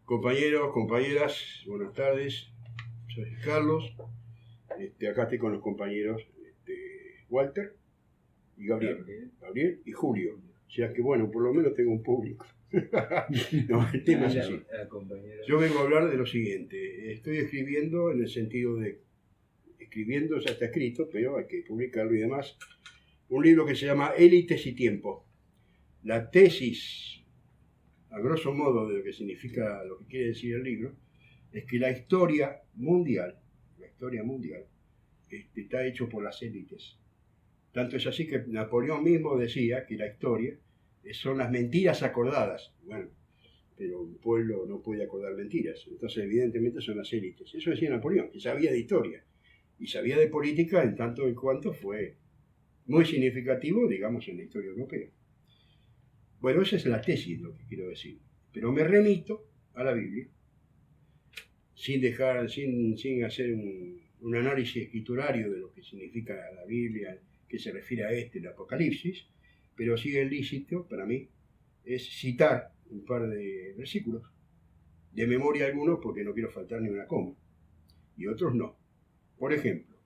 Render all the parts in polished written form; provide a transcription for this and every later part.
Compañeros, compañeras, buenas tardes. Soy Carlos. Acá estoy con los compañeros Walter y Gabriel y Julio. O sea que bueno, por lo menos tengo un público. No, el tema es así. Yo vengo a hablar de lo siguiente. Estoy escribiendo en el sentido de... Escribiendo ya está escrito, pero hay que publicarlo y demás. Un libro que se llama Élites y Tiempo. La tesis, a grosso modo, de lo que significa, lo que quiere decir el libro, es que la historia mundial está hecho por las élites. Tanto es así que Napoleón mismo decía que la historia son las mentiras acordadas. Bueno, pero un pueblo no puede acordar mentiras. Entonces, evidentemente, son las élites. Eso decía Napoleón, que sabía de historia y sabía de política en tanto en cuanto fue muy significativo, digamos, en la historia europea. Bueno, esa es la tesis, lo que quiero decir. Pero me remito a la Biblia, sin hacer un análisis escriturario de lo que significa la Biblia, que se refiere a el Apocalipsis, pero sí es lícito, para mí, es citar un par de versículos, de memoria algunos, porque no quiero faltar ni una coma, y otros no. Por ejemplo,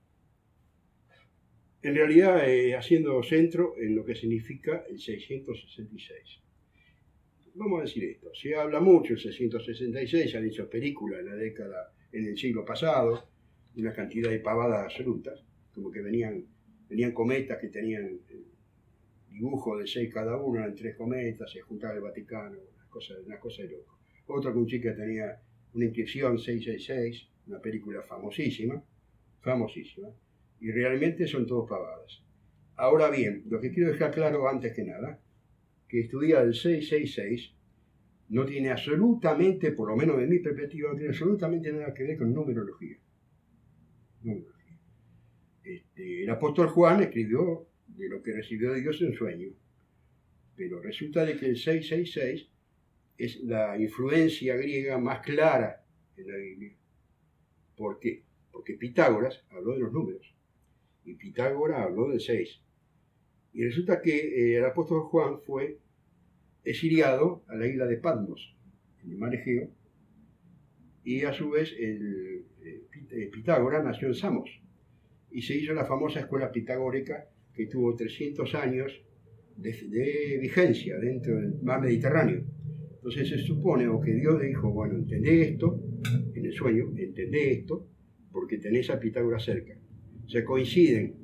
en realidad haciendo centro en lo que significa el 666. Vamos a decir esto, se habla mucho el 666, se han hecho películas en el siglo pasado, una cantidad de pavadas absolutas, como que venían cometas que tenían dibujos de 6 cada uno, eran 3 cometas, se juntaba el Vaticano, una cosa de loco. Otra con chica tenía una inscripción 666, una película famosísima, y realmente son todos pavadas. Ahora bien, lo que quiero dejar claro antes que nada, que estudiar el 666 no tiene absolutamente, por lo menos de mi perspectiva, no tiene absolutamente nada que ver con numerología. El apóstol Juan escribió de lo que recibió de Dios en sueño, pero resulta de que el 666 es la influencia griega más clara en la Biblia. ¿Por qué? Porque Pitágoras habló de los números y Pitágoras habló del 6. Y resulta que el apóstol Juan fue exiliado a la isla de Patmos, en el mar Egeo, y a su vez Pitágoras nació en Samos, y se hizo la famosa escuela pitagórica que tuvo 300 años de vigencia dentro del mar Mediterráneo. Entonces se supone que Dios le dijo, bueno, entendé esto, en el sueño, entendé esto, porque tenés a Pitágoras cerca. Se coinciden.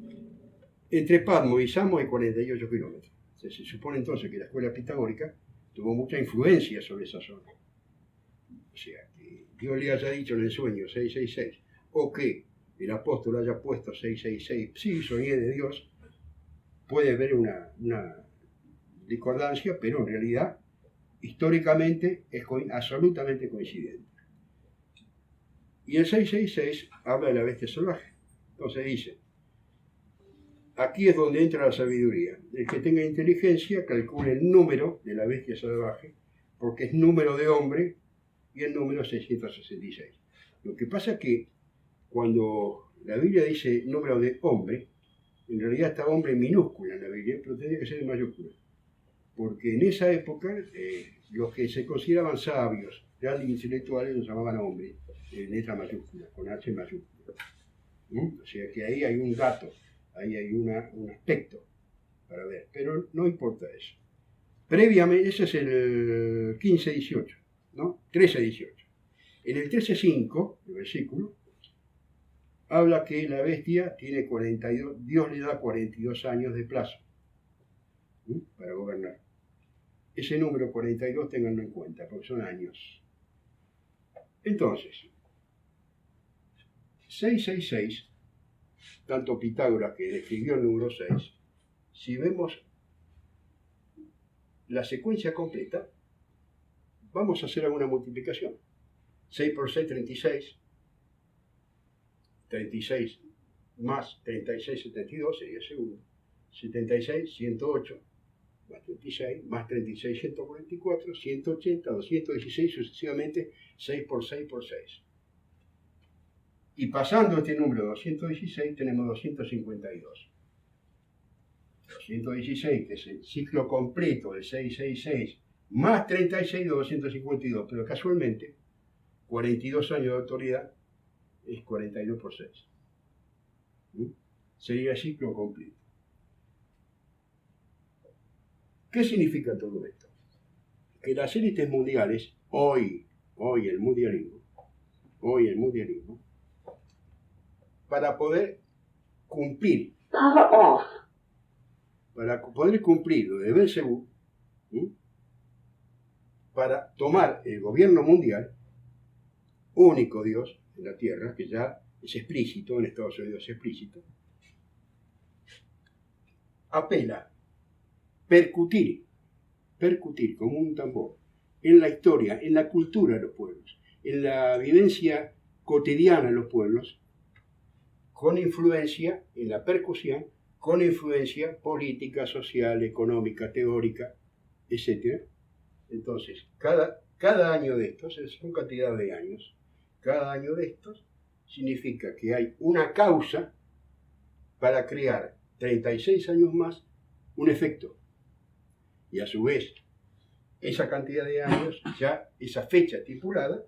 Entre Patmos y Samos hay 48 kilómetros. Se supone entonces que la escuela pitagórica tuvo mucha influencia sobre esa zona. O sea, que Dios le haya dicho en el sueño 666, o que el apóstol haya puesto 666, sí, soñé de Dios, puede haber una discordancia, pero en realidad, históricamente, es absolutamente coincidente. Y el 666 habla de la bestia salvaje. Entonces dice, aquí es donde entra la sabiduría. El que tenga inteligencia calcule el número de la bestia salvaje, porque es número de hombre y el número 666. Lo que pasa es que cuando la Biblia dice número de hombre, en realidad está hombre en minúscula en la Biblia, pero tendría que ser en mayúscula. Porque en esa época los que se consideraban sabios, grandes intelectuales, los llamaban hombres, en letra mayúscula, con H mayúscula. O sea que ahí hay un dato. Ahí hay un aspecto para ver, pero no importa eso. Previamente, ese es el 15-18, ¿no? 13-18. En el 13-5, el versículo, habla que la bestia tiene 42, Dios le da 42 años de plazo para gobernar. Ese número 42 ténganlo en cuenta, porque son años. Entonces, 666, tanto Pitágoras que describió el número 6, si vemos la secuencia completa, vamos a hacer alguna multiplicación. 6 por 6, 36. 36 más 36, 72 sería segundo. 76, 108 más 36, más 36, 144, 180, 216, sucesivamente 6 por 6 por 6. Y pasando este número 216 tenemos 252. 216, que es el ciclo completo de 666, más 36 de 252, pero casualmente 42 años de autoridad es 42 por 6. Sería el ciclo completo. ¿Qué significa todo esto? Que las élites mundiales, hoy el mundialismo, para poder cumplir lo de Belcebú, para tomar el gobierno mundial, único Dios en la tierra, que ya es explícito, en Estados Unidos es explícito, apela percutir como un tambor en la historia, en la cultura de los pueblos, en la vivencia cotidiana de los pueblos, con influencia en la percusión, con influencia política, social, económica, teórica, etc. Entonces, cada año de estos, son cantidad de años, cada año de estos significa que hay una causa para crear 36 años más un efecto. Y a su vez, esa cantidad de años, ya esa fecha estipulada,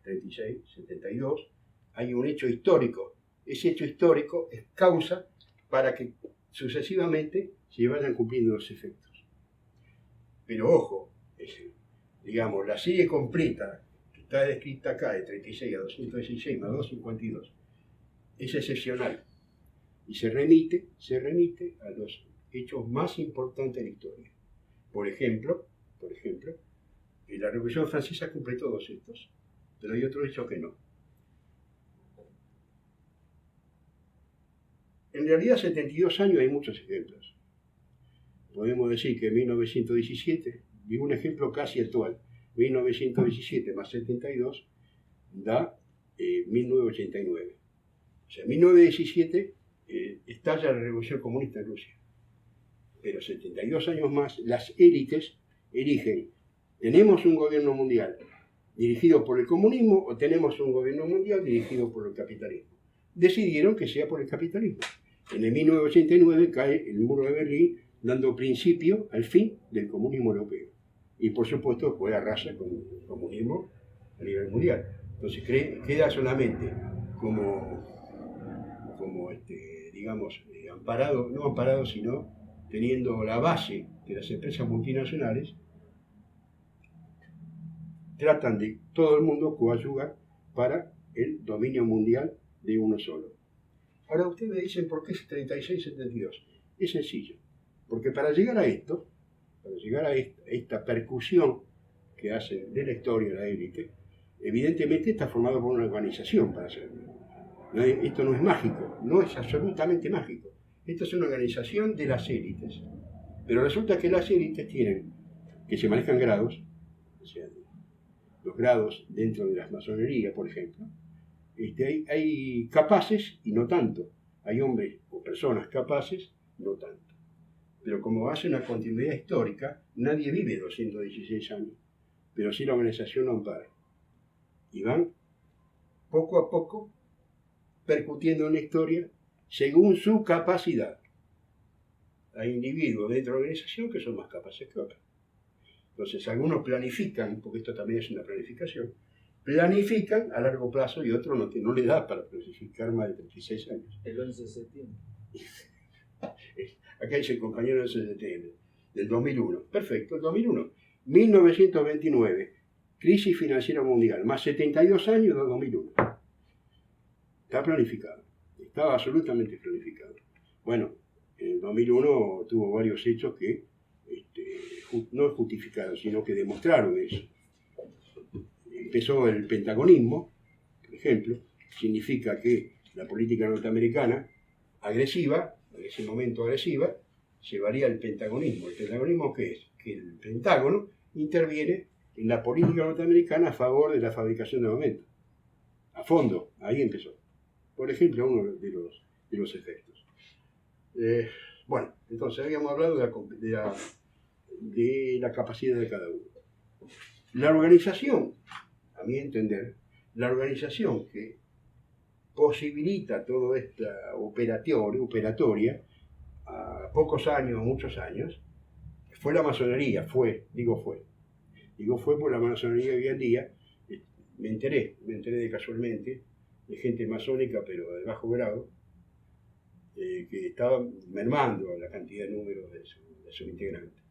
36, 72, hay un hecho histórico. Ese hecho histórico es causa para que sucesivamente se vayan cumpliendo los efectos. Pero ojo, digamos, la serie completa que está descrita acá, de 36 a 216 más 252, es excepcional y se remite a los hechos más importantes de la historia. Por ejemplo, la Revolución Francesa cumple todos estos, pero hay otros hechos que no. En realidad, 72 años hay muchos ejemplos. Podemos decir que en 1917, y un ejemplo casi actual, 1917 más 72 da 1989. O sea, en 1917 estalla la Revolución Comunista en Rusia. Pero 72 años más, las élites eligen, ¿tenemos un gobierno mundial dirigido por el comunismo o tenemos un gobierno mundial dirigido por el capitalismo? Decidieron que sea por el capitalismo. En el 1989 cae el muro de Berlín, dando principio al fin del comunismo europeo. Y por supuesto después arrasa con el comunismo a nivel mundial. Entonces queda solamente como digamos, amparado, no amparado, sino teniendo la base de las empresas multinacionales, tratan de todo el mundo coadyuvar para el dominio mundial de uno solo. Ahora ustedes me dicen, ¿por qué es 36-72? Es sencillo, porque para llegar a esto, esta percusión que hacen de la historia la élite, evidentemente está formado por una organización para hacerlo. Esto no es mágico, no es absolutamente mágico. Esto es una organización de las élites. Pero resulta que las élites tienen, que se manejan grados, o sea, los grados dentro de las masonerías, por ejemplo, hay capaces y no tanto. Hay hombres o personas capaces, no tanto. Pero como hace una continuidad histórica, nadie vive 216 años, pero sí la organización lo ampara. Y van poco a poco percutiendo en la historia según su capacidad. Hay individuos dentro de la organización que son más capaces que otros. Entonces algunos planifican, porque esto también es una planificación, planifican a largo plazo y otros no les da para planificar más de 36 años. El 11 de septiembre. Acá dice el compañero 11 de septiembre, del 2001. Perfecto, el 2001. 1929, crisis financiera mundial, más 72 años del 2001. Está planificado, estaba absolutamente planificado. Bueno, en el 2001 tuvo varios hechos que no justificaron, sino que demostraron eso. Empezó el pentagonismo, por ejemplo, significa que la política norteamericana agresiva, en ese momento agresiva, llevaría al pentagonismo. ¿El pentagonismo qué es? Que el Pentágono interviene en la política norteamericana a favor de la fabricación de armamento. A fondo, ahí empezó. Por ejemplo, uno de los efectos. Bueno, entonces habíamos hablado de la capacidad de cada uno. La organización, a mi entender, la organización que posibilita toda esta operatoria a pocos años, muchos años, fue la masonería, digo fue por la masonería hoy en día, me enteré de casualmente, de gente masónica, pero de bajo grado, que estaba mermando la cantidad de números de sus integrantes.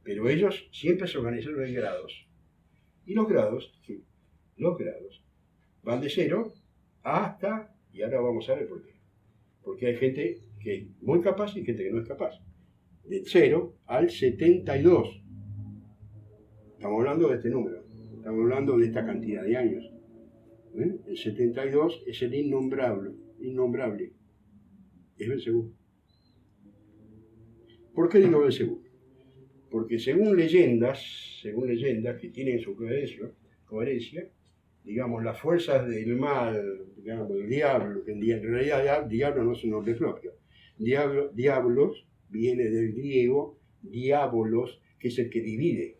Pero ellos siempre se organizaron en grados. Y los grados, sí, los grados, van de 0 hasta, y ahora vamos a ver por qué. Porque hay gente que es muy capaz y gente que no es capaz. De 0 al 72. Estamos hablando de este número. Estamos hablando de esta cantidad de años. El 72 es el innombrable. Es Belcebú. ¿Por qué digo Belcebú? Porque según leyendas que tienen su coherencia, digamos, las fuerzas del mal, digamos, el diablo, que en realidad diablo no es un nombre propio. Diablos viene del griego diabolos, que es el que divide.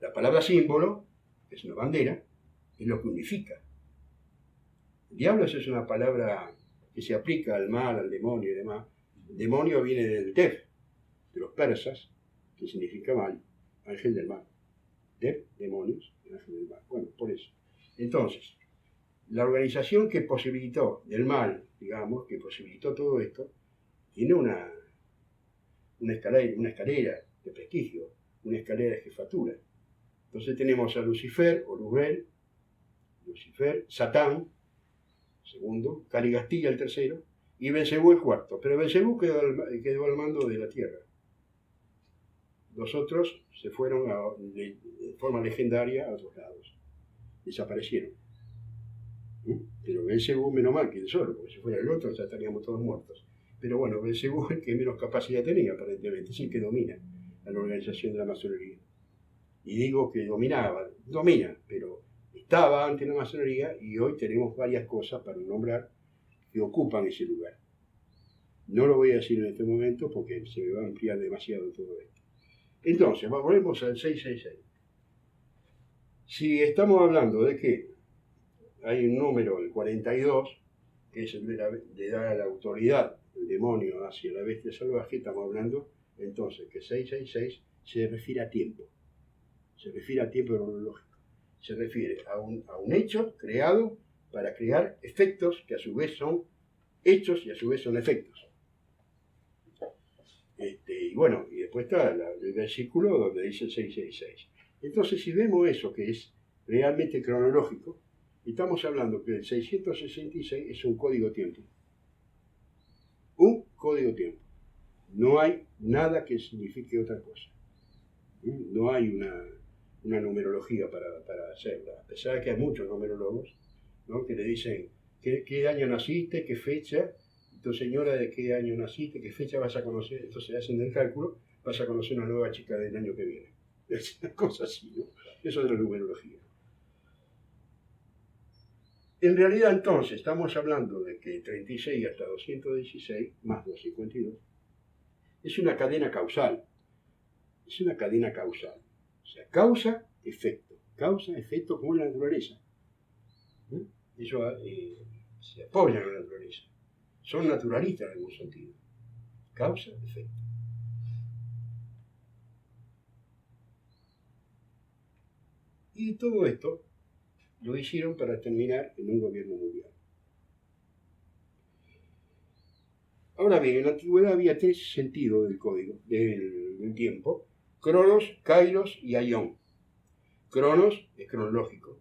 La palabra símbolo, que es una bandera, es lo que unifica. Diablos es una palabra que se aplica al mal, al demonio y demás. El demonio viene del Tef, de los persas, que significa mal, ángel del mal. Tef, demonios, ángel del mal. Bueno, por eso. Entonces, la organización que posibilitó, del mal, digamos, que posibilitó todo esto, tiene una escalera de prestigio, una escalera de jefatura. Entonces tenemos a Lucifer, o Luzbel, Lucifer, Satán, segundo, Caligastilla el tercero, y Belcebú el cuarto. Pero Belcebú quedó al mando de la tierra. Los otros se fueron de forma legendaria a otros lados. Desaparecieron. Pero Belcebú, menos mal que él solo, porque si fuera el otro ya estaríamos todos muertos. Pero bueno, Belcebú es el que menos capacidad tenía, aparentemente, es el que domina a la organización de la masonería. Y digo que domina, pero estaba antes la masonería y hoy tenemos varias cosas para nombrar que ocupan ese lugar. No lo voy a decir en este momento porque se me va a ampliar demasiado todo esto. Entonces, volvemos al 666. Si estamos hablando de que hay un número, el 42, que es el de dar la autoridad del demonio hacia la bestia salvaje, estamos hablando entonces que 666 se refiere a tiempo. Se refiere a tiempo cronológico. Se refiere a un hecho creado para crear efectos que a su vez son hechos y a su vez son efectos. Y bueno, y después está el versículo donde dice 666. Entonces, si vemos eso que es realmente cronológico, estamos hablando que el 666 es un código tiempo. Un código tiempo. No hay nada que signifique otra cosa. No hay una numerología para hacerla. A pesar de que hay muchos numerólogos, ¿no?, que le dicen ¿qué año naciste? ¿Qué fecha? Tu señora, ¿de qué año naciste? ¿Qué fecha vas a conocer? Entonces hacen el cálculo, vas a conocer una nueva chica del año que viene. Es una cosa así, ¿no? Eso es la numerología. En realidad, entonces, estamos hablando de que 36 hasta 216, más 252, es una cadena causal. Es una cadena causal. O sea, causa, efecto como en la naturaleza. Ellos se apoyan en la naturaleza. Son naturalistas en algún sentido. Causa, efecto. Y todo esto lo hicieron para terminar en un gobierno mundial. Ahora bien, en la antigüedad había 3 sentidos del código, del tiempo: Cronos, Kairos y Aion. Cronos es cronológico.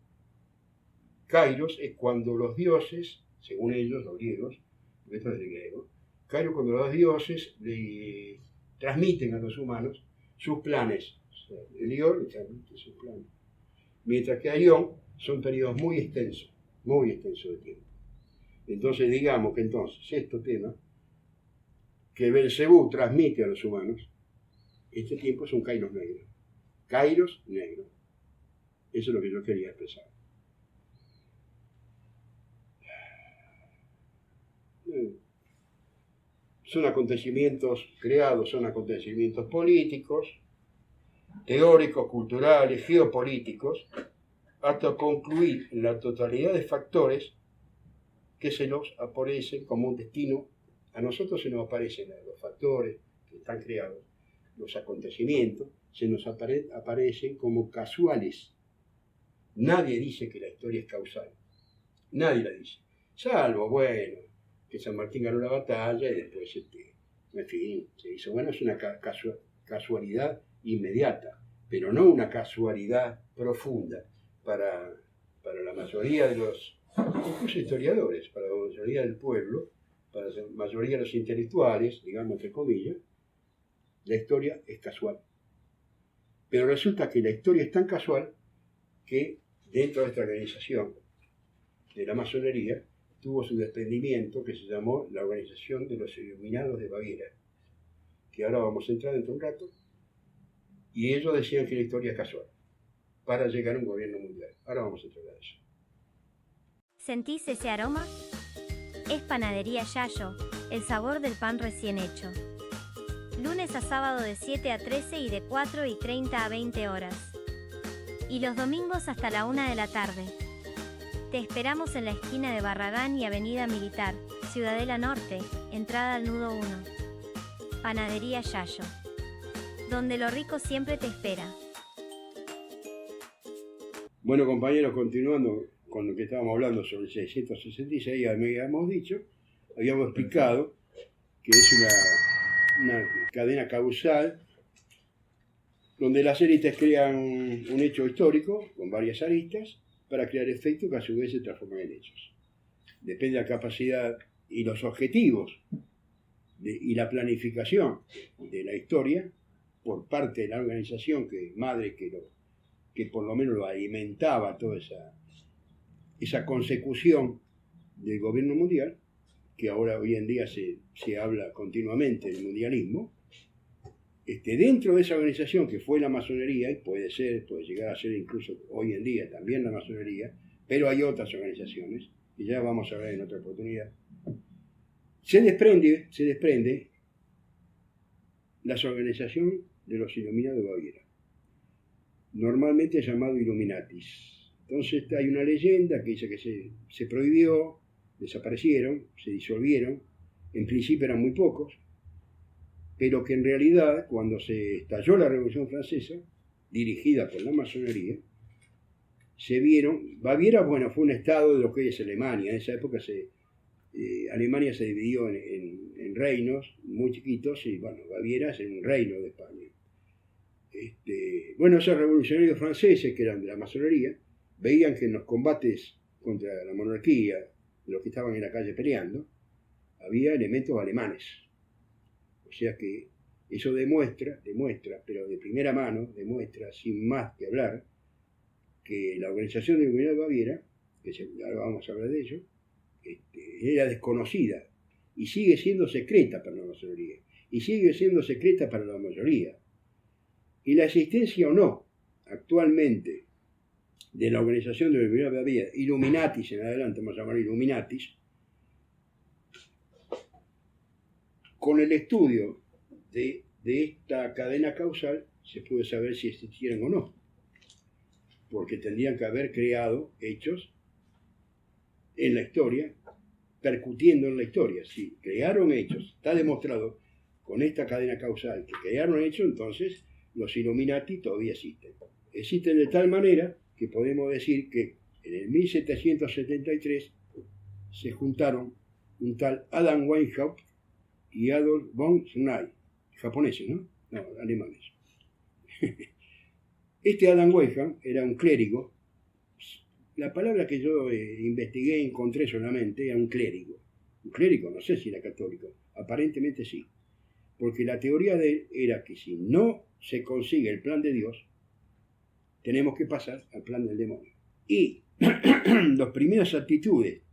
Kairos es cuando los dioses, según ellos, los griegos, esto es de griego, Kairos cuando los dioses le transmiten a los humanos sus planes. O sea, el dios le transmite sus planes. Mientras que Aion son periodos muy extensos de tiempo. Entonces digamos que este tema que Belcebú transmite a los humanos, este tiempo es un Kairos negro. Kairos negro. Eso es lo que yo quería expresar. Son acontecimientos creados, son acontecimientos políticos, teóricos, culturales, geopolíticos, hasta concluir en la totalidad de factores que se nos aparecen como un destino. A nosotros se nos aparecen los factores que están creados, los acontecimientos, se nos aparecen como casuales, Nadie dice que la historia es causal. Nadie la dice. Salvo, bueno, que San Martín ganó la batalla y después, en fin, se hizo. Bueno, es una casualidad inmediata, pero no una casualidad profunda para la mayoría de los, incluso historiadores, para la mayoría del pueblo, para la mayoría de los intelectuales, digamos entre comillas, la historia es casual. Pero resulta que la historia es tan casual que dentro de esta organización de la masonería tuvo su desprendimiento que se llamó la Organización de los Iluminados de Baviera, que ahora vamos a entrar dentro de un rato, y ellos decían que la historia es casual, para llegar a un gobierno mundial. Ahora vamos a entrar a eso. ¿Sentís ese aroma? Es Panadería Yayo, el sabor del pan recién hecho. Lunes a sábado de 7 a 13 y de 4:30 a 20 horas. Y los domingos hasta la 1 de la tarde. Te esperamos en la esquina de Barragán y Avenida Militar, Ciudadela Norte, entrada al nudo 1. Panadería Yayo. Donde lo rico siempre te espera. Bueno, compañeros, continuando con lo que estábamos hablando sobre el 666, habíamos explicado que es una cadena causal donde las élites crean un hecho histórico con varias aristas para crear efectos que a su vez se transforman en hechos. Depende de la capacidad y los objetivos y la planificación de la historia por parte de la organización que por lo menos lo alimentaba toda esa consecución del gobierno mundial, que ahora hoy en día se habla continuamente del mundialismo. Dentro de esa organización que fue la masonería, y puede llegar a ser incluso hoy en día también la masonería, pero hay otras organizaciones, que ya vamos a ver en otra oportunidad, se desprende la organización de los Iluminados de Baviera, normalmente llamado Illuminatis. Entonces hay una leyenda que dice que se prohibió, desaparecieron, se disolvieron, en principio eran muy pocos, pero que en realidad cuando se estalló la Revolución Francesa, dirigida por la masonería, se vieron, Baviera, bueno, fue un estado de lo que hoy es Alemania. En esa época Alemania se dividió en reinos muy chiquitos y bueno, Baviera es un reino de España. Bueno, esos revolucionarios franceses que eran de la masonería veían que en los combates contra la monarquía, los que estaban en la calle peleando, había elementos alemanes. O sea que eso demuestra, pero de primera mano, demuestra, sin más que hablar, que la organización de Iluminados de Baviera, ahora vamos a hablar de ello, era desconocida y sigue siendo secreta para la masonería, y sigue siendo secreta para la mayoría. Y la existencia o no, actualmente, de la organización de Iluminados de Baviera, Illuminatis en adelante, vamos a llamar Illuminatis, con el estudio de esta cadena causal se puede saber si existieron o no, porque tendrían que haber creado hechos en la historia, percutiendo en la historia. Si crearon hechos, está demostrado con esta cadena causal que crearon hechos, entonces los Illuminati todavía existen. Existen de tal manera que podemos decir que en el 1773 se juntaron un tal Adam Weishaupt y Adolf von Schneider, japoneses, ¿no? No, alemanes. Adam Weishaupt era un clérigo. La palabra que yo investigué y encontré solamente era un clérigo. Un clérigo, no sé si era católico, aparentemente sí. Porque la teoría de él era que si no se consigue el plan de Dios, tenemos que pasar al plan del demonio. Y las primeras actitudes,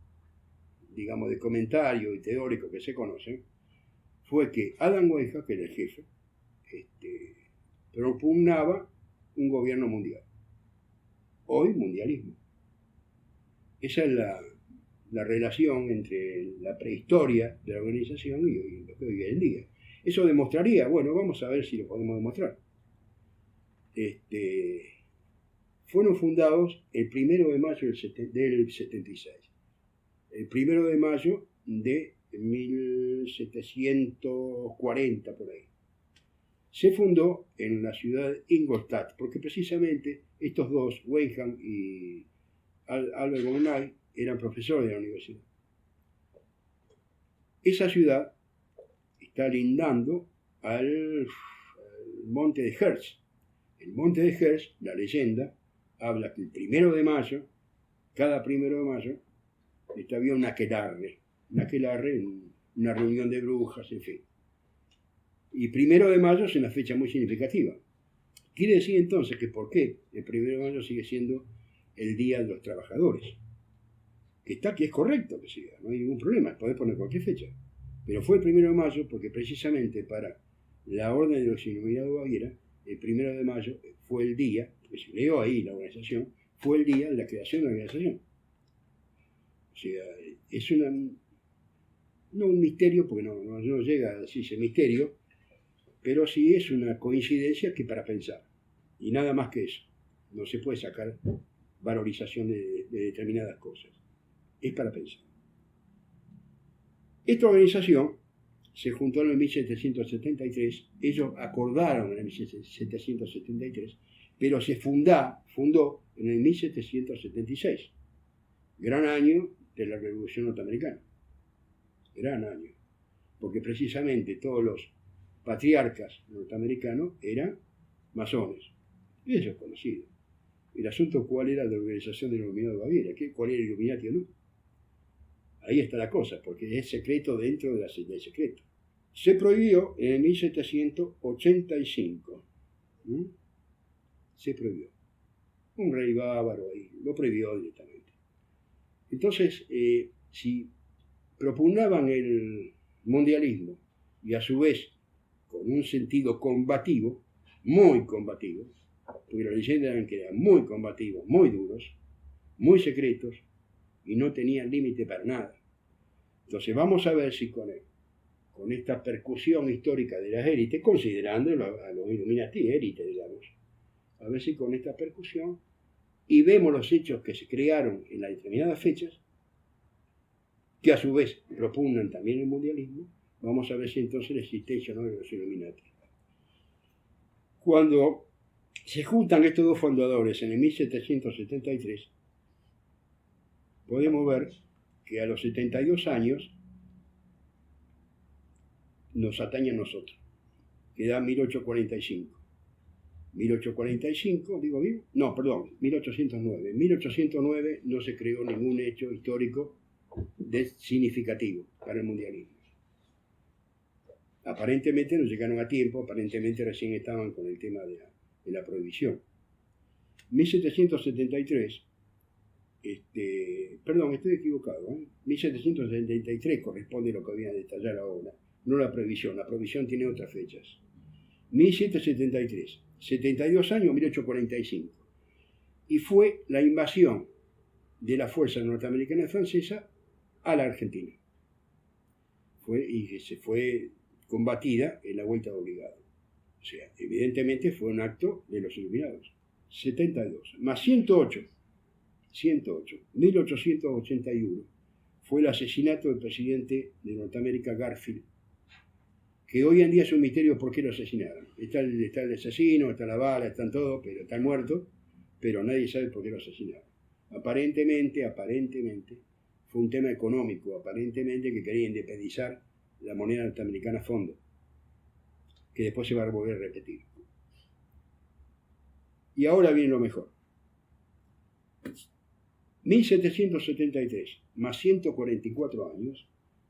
digamos, de comentario y teórico que se conocen, fue que Adam Weishaupt, que era el jefe, propugnaba un gobierno mundial. Hoy, mundialismo. Esa es la relación entre la prehistoria de la organización y lo que hoy en día. Eso demostraría, bueno, vamos a ver si lo podemos demostrar. Fueron fundados el 1 de mayo del 76. El 1 de mayo de 1740, por ahí. se fundó en la ciudad de Ingolstadt, porque precisamente estos dos, Wenham y Albert Bournet, eran profesores de la universidad. Esa ciudad está lindando al monte de Herz. El monte de Herz, la leyenda, habla que el 1 de mayo, cada 1 de mayo, había un aquelarre, una reunión de brujas, en fin. Y 1 de mayo es una fecha muy significativa. Quiere decir entonces que ¿por qué el 1 de mayo sigue siendo el Día de los Trabajadores? Que es correcto que siga, no hay ningún problema, podés poner cualquier fecha. Pero fue el 1 de mayo porque precisamente para la Orden de los Iluminados de Baviera, el 1 de mayo fue el día, porque se leyó ahí la organización, fue el día de la creación de la organización. O sea, es no un misterio, porque no llega a decirse misterio, pero sí es una coincidencia que para pensar. Y nada más que eso. No se puede sacar valorización de determinadas cosas. Es para pensar. Esta organización se juntó en el 1773, ellos acordaron en el 1773, pero se fundó en el 1776. Gran año de la Revolución Norteamericana. Gran año. Porque precisamente todos los patriarcas norteamericanos eran masones. Y eso es conocido. El asunto cuál era la organización del Iluminado de Baviera, cuál era el Illuminati o no. Ahí está la cosa, porque es secreto dentro del secreto. Se prohibió en 1785. Se prohibió. Un rey bávaro ahí lo prohibió directamente. Entonces, si propugnaban el mundialismo y a su vez con un sentido combativo, muy combativo, porque las leyendas eran que eran muy combativos, muy duros, muy secretos, y no tenían límite para nada. Entonces vamos a ver si con esta percusión histórica de las élites, considerando a los Illuminati élites, digamos, a ver si con esta percusión, y vemos los hechos que se crearon en las determinadas fechas, que a su vez propugnan también el mundialismo, vamos a ver si entonces la existencia no de los Illuminati. Cuando se juntan estos dos fundadores en el 1773, podemos ver que a los 72 años nos atañe a nosotros, que da 1845. 1845, digo bien, no, perdón, 1809. En 1809 no se creó ningún hecho histórico significativo para el mundialismo. Aparentemente no llegaron a tiempo, aparentemente recién estaban con el tema de la prohibición. 1773, perdón, estoy equivocado, 1773 corresponde a lo que voy a detallar ahora, no la prohibición tiene otras fechas. 1773, 72 años, 1845, y fue la invasión de la fuerza norteamericana y francesa a la Argentina. Se fue combatida en la vuelta de obligado. O sea, evidentemente fue un acto de los Iluminados. 72, más 108, 1881, fue el asesinato del presidente de Norteamérica, Garfield, que hoy en día es un misterio por qué lo asesinaron. Está el asesino, está la bala, están todos, pero están muertos, pero nadie sabe por qué lo asesinaron. Aparentemente, fue un tema económico, aparentemente que quería independizar la moneda norteamericana a fondo, que después se va a volver a repetir. Y ahora viene lo mejor. 1773 más 144 años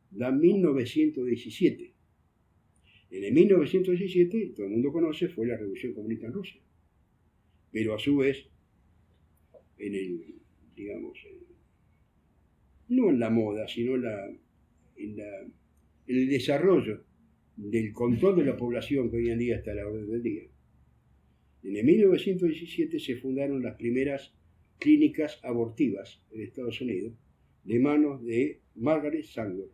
da 1917. En el 1917, todo el mundo conoce, fue la Revolución Comunista en Rusia. Pero a su vez, no en la moda, sino en el desarrollo del control de la población que hoy en día está a la orden del día. En el 1917 se fundaron las primeras clínicas abortivas en Estados Unidos de manos de Margaret Sanger.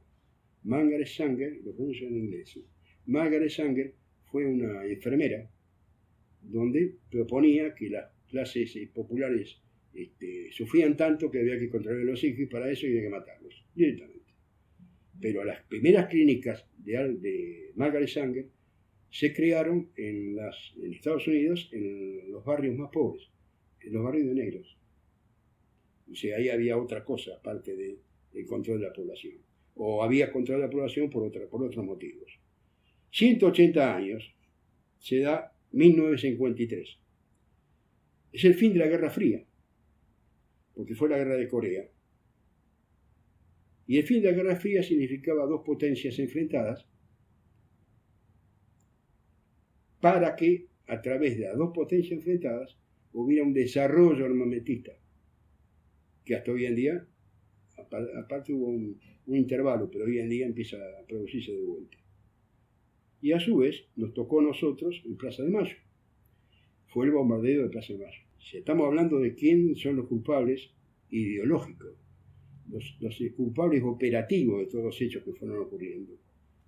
Margaret Sanger, lo pronuncio en inglés. Margaret Sanger fue una enfermera donde proponía que las clases populares sufrían tanto que había que controlar a los hijos y para eso había que matarlos directamente. Pero a las primeras clínicas de Margaret Sanger se crearon en Estados Unidos en los barrios más pobres, en los barrios de negros. O sea, ahí había otra cosa aparte del control de la población. O había control de la población por otros motivos. 180 años se da 1953. Es el fin de la Guerra Fría, porque fue la Guerra de Corea. Y el fin de la Guerra Fría significaba dos potencias enfrentadas para que, a través de las dos potencias enfrentadas, hubiera un desarrollo armamentista, que hasta hoy en día, aparte hubo un intervalo, pero hoy en día empieza a producirse de vuelta. Y a su vez nos tocó a nosotros en Plaza de Mayo. Fue el bombardeo de Plaza de Mayo. Si estamos hablando de quién son los culpables ideológicos, los culpables operativos de todos los hechos que fueron ocurriendo,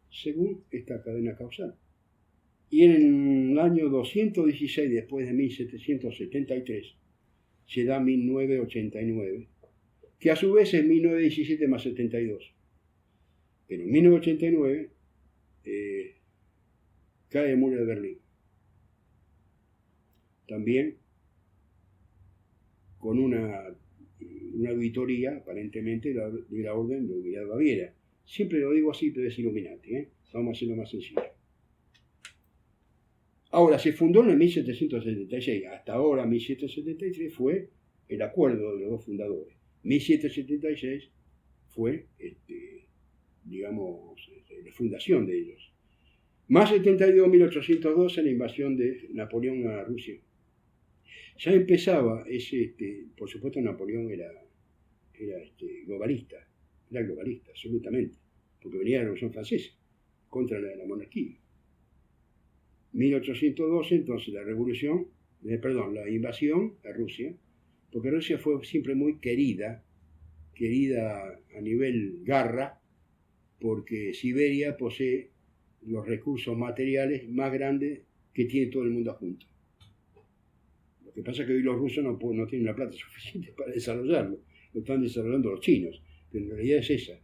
según esta cadena causal. Y en el año 216 después de 1773 se da 1989, que a su vez es 1917 más 72. Pero en 1989 cae el muro de Berlín. También con una auditoría, aparentemente, de la Orden de Unidad Baviera. Siempre lo digo así, pero es Illuminati, Vamos a hacerlo más sencillo. Ahora, se fundó en el 1776. Hasta ahora, 1773, fue el acuerdo de los dos fundadores. 1776 fue, la fundación de ellos. Más 72, 1812, la invasión de Napoleón a Rusia. Ya empezaba por supuesto, Napoleón era globalista, absolutamente, porque venía de la Revolución Francesa, contra la monarquía. 1812, entonces, la invasión a Rusia, porque Rusia fue siempre muy querida a nivel garra, porque Siberia posee los recursos materiales más grandes que tiene todo el mundo junto. Lo que pasa es que hoy los rusos no tienen la plata suficiente para desarrollarlo, lo están desarrollando los chinos, pero en realidad es esa.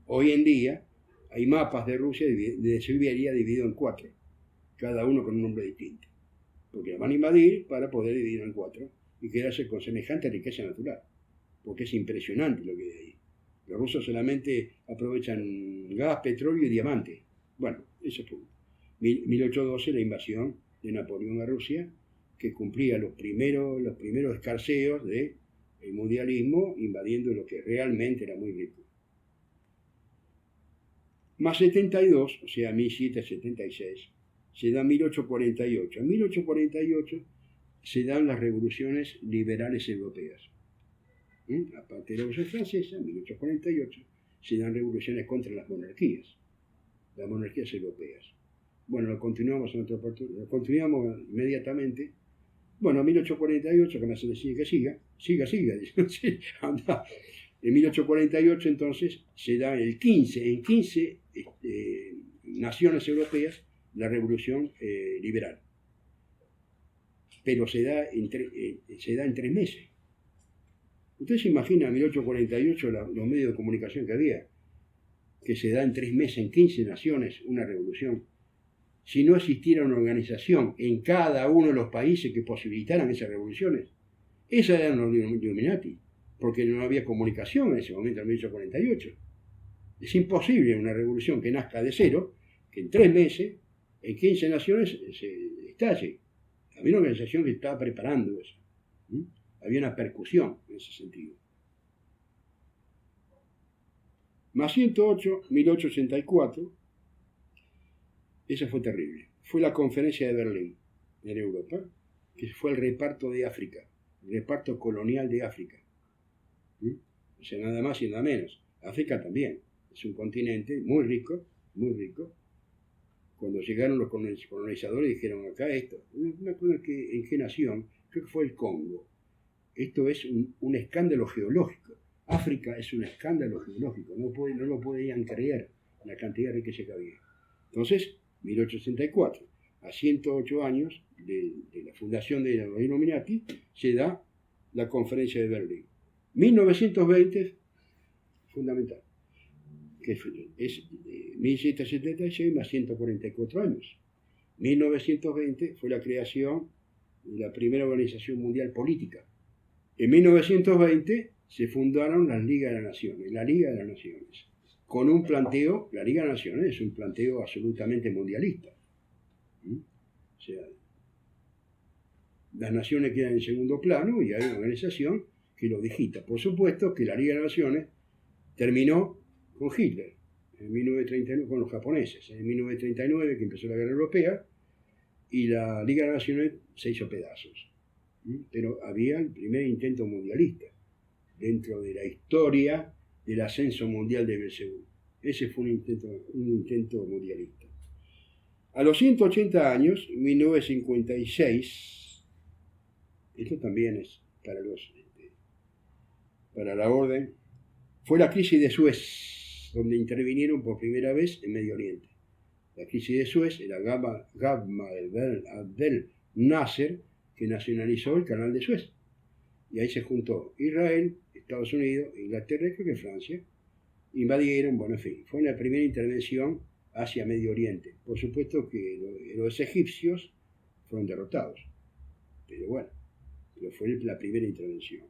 Hoy en día hay mapas de Rusia, de Siberia, divididos en 4, cada uno con un nombre distinto, porque la van a invadir para poder dividirlo en 4 y quedarse con semejante riqueza natural, porque es impresionante lo que hay ahí. Los rusos solamente aprovechan gas, petróleo y diamante. Bueno, eso fue 1812, la invasión de Napoleón a Rusia, que cumplía los primeros escarceos del mundialismo, invadiendo lo que realmente era muy rico. Más 72, o sea, 1776, se da 1848. En 1848 se dan las revoluciones liberales europeas. Aparte de la Revolución Francesa, en 1848 se dan revoluciones contra las monarquías europeas. Bueno, lo continuamos en otra oportunidad, lo continuamos inmediatamente. Bueno, en 1848, que me hace decir que siga, anda. En 1848 entonces se da en 15 naciones europeas la revolución liberal. Pero se da en 3 meses. Ustedes se imaginan en 1848 los medios de comunicación que había, que se da en 3 meses, en 15 naciones, una revolución. Si no existiera una organización en cada uno de los países que posibilitaran esas revoluciones, esas eran los Illuminati, porque no había comunicación en ese momento, en 1848. Es imposible una revolución que nazca de cero, que en 3 meses, en 15 naciones, se estalle. Había una organización que estaba preparando eso. Había una percusión en ese sentido. Más 108, 1884, esa fue terrible. Fue la conferencia de Berlín, en Europa, que fue el reparto de África, el reparto colonial de África. O sea, nada más y nada menos. África también es un continente muy rico, muy rico. Cuando llegaron los colonizadores dijeron, acá esto. No me acuerdo en qué nación, creo que fue el Congo. Esto es un escándalo geológico. África es un escándalo geológico. No lo podían creer la cantidad de riqueza que había. Entonces, 1864, a 108 años de la fundación de los Illuminati, se da la conferencia de Berlín. 1920, fundamental, que es 1776 más 144 años. 1920 fue la creación de la primera organización mundial política. En 1920 se fundaron las Ligas de las Naciones, la Liga de las Naciones, con un planteo, la Liga de las Naciones es un planteo absolutamente mundialista. O sea, las naciones quedan en segundo plano y hay una organización que lo digita. Por supuesto que la Liga de las Naciones terminó con Hitler, en 1939, con los japoneses, en 1939 que empezó la Guerra Europea, y la Liga de las Naciones se hizo pedazos. Pero había el primer intento mundialista dentro de la historia del ascenso mundial de Belcebú. Ese fue un intento mundialista. A los 180 años, en 1956, esto también es para la orden, fue la crisis de Suez, donde intervinieron por primera vez en Medio Oriente. La crisis de Suez era Gamal Abdel Nasser, que nacionalizó el canal de Suez. Y ahí se juntó Israel, Estados Unidos, Inglaterra y creo que Francia. Invadieron, bueno, en fin, fue la primera intervención hacia Medio Oriente. Por supuesto que los egipcios fueron derrotados. Pero bueno, fue la primera intervención.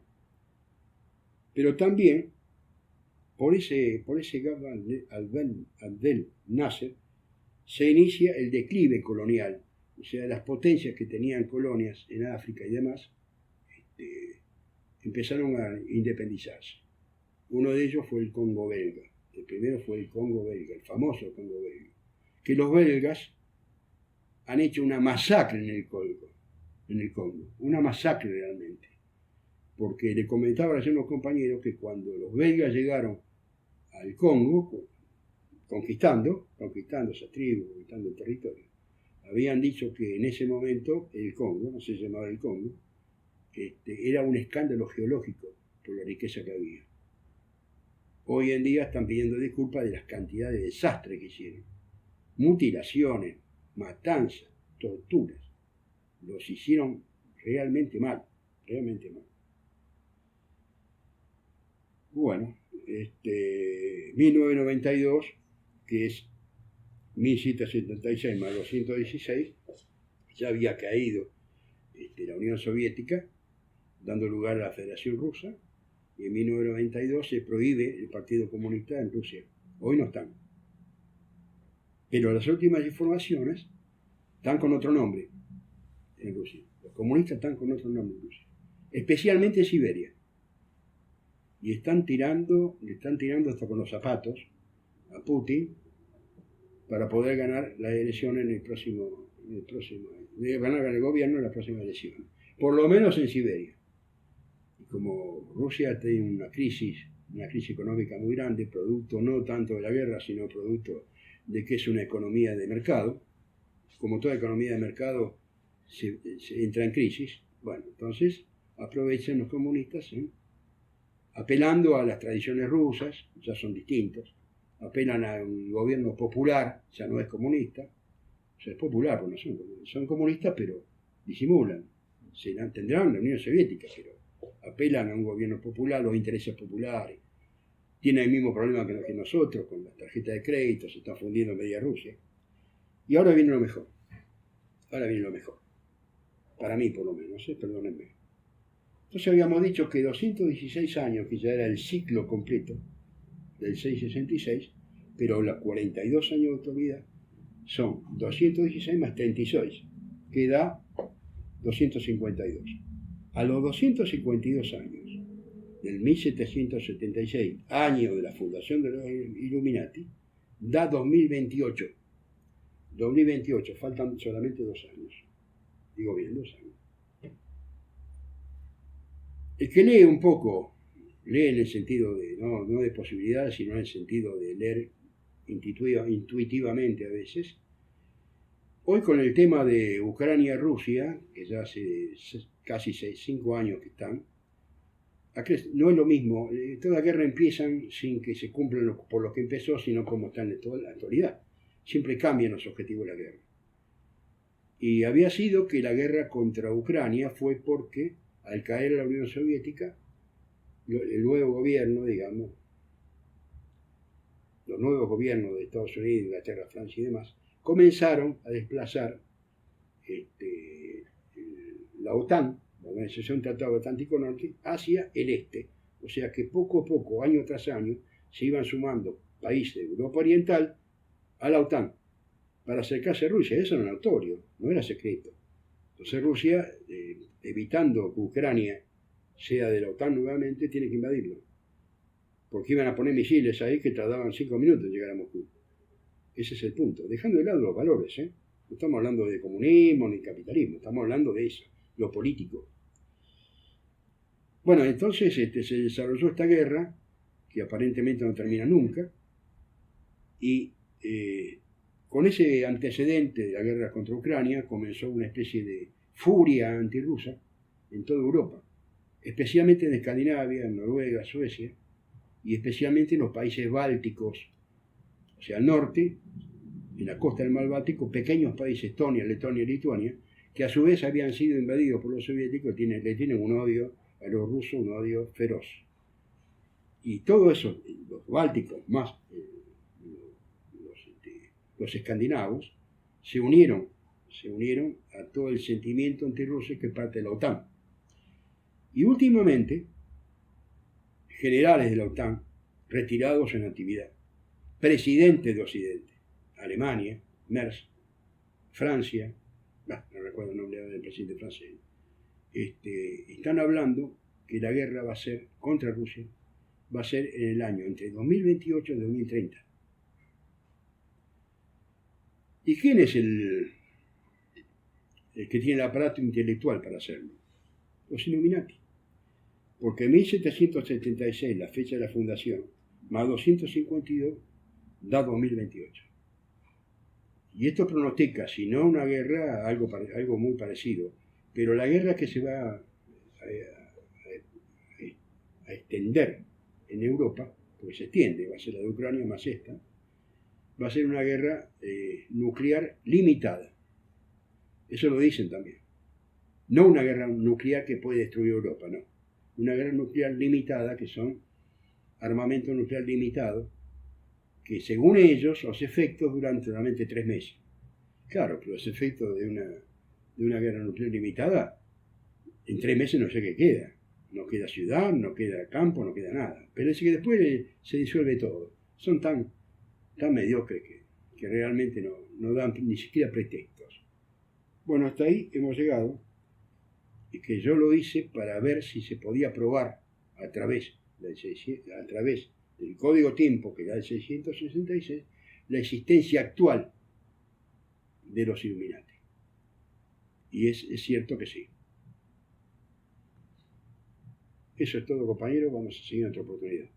Pero también, por ese Gamal Abdel Nasser, se inicia el declive colonial. O sea, las potencias que tenían colonias en África y demás, empezaron a independizarse. Uno de ellos fue el Congo belga. El primero fue el Congo belga, el famoso Congo belga. Que los belgas han hecho una masacre en el Congo. Una masacre realmente. Porque le comentaba a unos compañeros que cuando los belgas llegaron al Congo, conquistando esa tribu, conquistando el territorio, habían dicho que en ese momento el Congo, no se llamaba el Congo, era un escándalo geológico por la riqueza que había. Hoy en día están pidiendo disculpas de las cantidades de desastres que hicieron. Mutilaciones, matanzas, torturas. Los hicieron realmente mal, realmente mal. Bueno, 1992, que es 1776 más 216, ya había caído la Unión Soviética, dando lugar a la Federación Rusa, y en 1992 se prohíbe el Partido Comunista en Rusia. Hoy no están. Pero las últimas informaciones están con otro nombre en Rusia. Los comunistas están con otro nombre en Rusia. Especialmente en Siberia. Y le están tirando hasta con los zapatos a Putin para poder ganar la elección en el próximo año. Ganar el gobierno en la próxima elección. Por lo menos en Siberia. Y como Rusia tiene una crisis económica muy grande, producto no tanto de la guerra, sino producto de que es una economía de mercado, como toda economía de mercado se entra en crisis, bueno, entonces aprovechan los comunistas, apelando a las tradiciones rusas, ya son distintos, apelan a un gobierno popular, ya no es comunista, o sea, es popular, porque son comunistas, pero disimulan, tendrán la Unión Soviética, pero apelan a un gobierno popular, los intereses populares, tienen el mismo problema que nosotros, con las tarjetas de crédito, se está fundiendo media Rusia, y ahora viene lo mejor, para mí por lo menos, perdónenme. Entonces habíamos dicho que 216 años, que ya era el ciclo completo del 666, pero los 42 años de autoridad son 216 más 36, que da 252. A los 252 años, del 1776, año de la fundación de los Illuminati, da 2028. 2028, faltan solamente 2 años. Digo bien, 2 años. El que lee un poco, lee en el sentido de, no de posibilidades, sino en el sentido de leer intuitivamente a veces. Hoy con el tema de Ucrania-Rusia, que ya hace casi 5 años que están, no es lo mismo. Toda guerra empiezan sin que se cumplan por lo que empezó, sino como están en toda la actualidad. Siempre cambian los objetivos de la guerra. Y había sido que la guerra contra Ucrania fue porque al caer la Unión Soviética, el nuevo gobierno, digamos, los nuevos gobiernos de Estados Unidos, Inglaterra, Francia y demás, comenzaron a desplazar la OTAN, la Organización Tratado Atlántico Norte, hacia el este. O sea que poco a poco, año tras año, se iban sumando países de Europa Oriental a la OTAN para acercarse a Rusia. Eso era notorio, no era secreto. Entonces Rusia, evitando que Ucrania sea de la OTAN nuevamente, tiene que invadirlo. Porque iban a poner misiles ahí que tardaban 5 minutos en llegar a Moscú. Ese es el punto. Dejando de lado los valores, ¿eh? No estamos hablando de comunismo ni capitalismo, estamos hablando de eso, lo político. Bueno, entonces se desarrolló esta guerra, que aparentemente no termina nunca, y con ese antecedente de la guerra contra Ucrania comenzó una especie de furia antirrusa en toda Europa, especialmente en Escandinavia, en Noruega, Suecia, y especialmente en los países bálticos, o sea, al norte, en la costa del mar Báltico, pequeños países, Estonia, Letonia y Lituania, que a su vez habían sido invadidos por los soviéticos, le tienen un odio a los rusos, un odio feroz. Y todo eso, los bálticos más los escandinavos, se unieron a todo el sentimiento antirruso que es parte de la OTAN. Y últimamente, generales de la OTAN, retirados en actividad, presidentes de Occidente, Alemania, Merz, Francia, no recuerdo el nombre del presidente francés, están hablando que la guerra va a ser contra Rusia, va a ser en el año entre 2028 y 2030. ¿Y quién es el que tiene el aparato intelectual para hacerlo? Los Illuminati. Porque en 1776, la fecha de la fundación, más 252, da 2028. Y esto pronostica, si no una guerra, algo muy parecido. Pero la guerra que se va a extender en Europa, pues se extiende, va a ser la de Ucrania más esta, va a ser una guerra nuclear limitada. Eso lo dicen también. No una guerra nuclear que puede destruir Europa, no. Una guerra nuclear limitada, que son armamento nuclear limitado, que según ellos los efectos duran solamente 3 meses. Claro, pero los efectos de una guerra nuclear limitada, en 3 meses no sé qué queda. No queda ciudad, no queda campo, no queda nada. Pero es que después se disuelve todo. Son tan mediocres que realmente no dan ni siquiera pretextos. Bueno, hasta ahí hemos llegado, y que yo lo hice para ver si se podía probar a través del código tiempo que da el 666 la existencia actual de los Illuminati. Y es cierto que sí. Eso es todo, compañeros. Vamos a seguir en otra oportunidad.